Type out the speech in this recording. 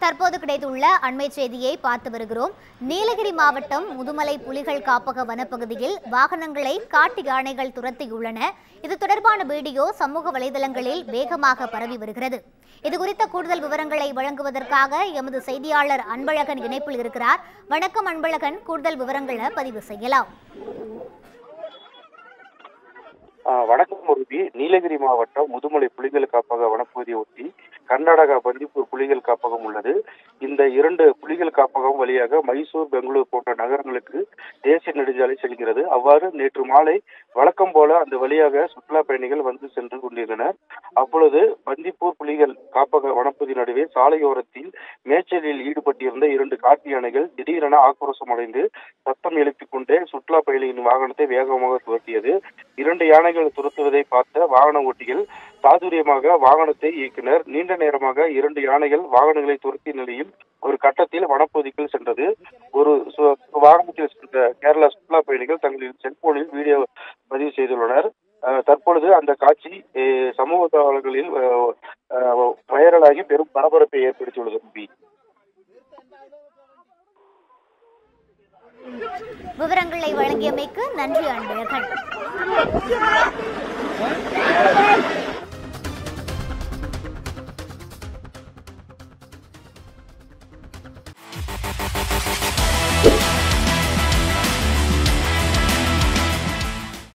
தற்போது கிடைத்துள்ள அண்மை செய்தியை பார்த்து வருகிறோம். நீலகிரி மாவட்டம் முதுமலை புலிகள் காப்பக வனப்பகுதியில் வாகனங்களை காட்டு யானைகள் துரத்தியுள்ளன. இது தொடர்பான வீடியோ சமூக வலைதளங்களில் வேகமாக பரவி வருகிறது. இதுகுறித்த கூடுதல் விவரங்களை வழங்குவதற்காக எமது செய்தியாளர் அன்பழகன் இணைப்பில் இருக்கிறார். வணக்கம் அன்பழகன், கூடுதல் விவரங்களை பதிவு செய்யலாம். வணக்கம் முருகி. நீலகிரி மாவட்டம் முதுமலை புலிகள் காப்பக வனப்பகுதியை ஒட்டி கர்நாடகா பந்திப்பூர் புலிகள் காப்பகம் உள்ளது. இந்த இரண்டு புலிகள் காப்பகம் வழியாக மைசூர், பெங்களூர் போன்ற நகரங்களுக்கு தேசிய நெடுஞ்சாலை செல்கிறது. அவ்வாறு நேற்று மாலை வழக்கம் போல அந்த வழியாக சுற்றுலா பயணிகள் வந்து சென்று கொண்டிருந்தனர். அப்பொழுது பந்திப்பூர் புலிகள் காப்பக வனப்பகுதி நடுவே சாலையோரத்தில் மேய்ச்சலில் ஈடுபட்டிருந்த இரண்டு காட்டு யானைகள் திடீரென ஆக்ரோஷம் அடைந்து சத்தம் எழுப்பிக் கொண்டே சுற்றுலா பயணிகளின் வாகனத்தை வேகமாக துரத்தியது. இரண்டு யானைகள் துரத்துவதை பார்த்த வாகன ஓட்டிகள் சாதுரியமாக வாகனத்தை இயக்கினர். நீண்ட நேரமாக இரண்டு யானைகள் வாகனங்களை துரத்திய நிலையில் ஒரு கட்டத்தில் வனப்பகுதிக்குள் சென்றது. ஒரு வாகனத்தில் சென்ற கேரளா சுற்றுலா பயணிகள் தங்களின் செல்போனில் வீடியோ பதிவு செய்துள்ளனர். தற்பொழுது அந்த காட்சி சமூக தளங்களில் வைரலாகி பெரும் பரபரப்பை ஏற்படுத்தியுள்ளது. விவரங்களை வழங்கியமைக்கு நன்றி அன்பழகன்.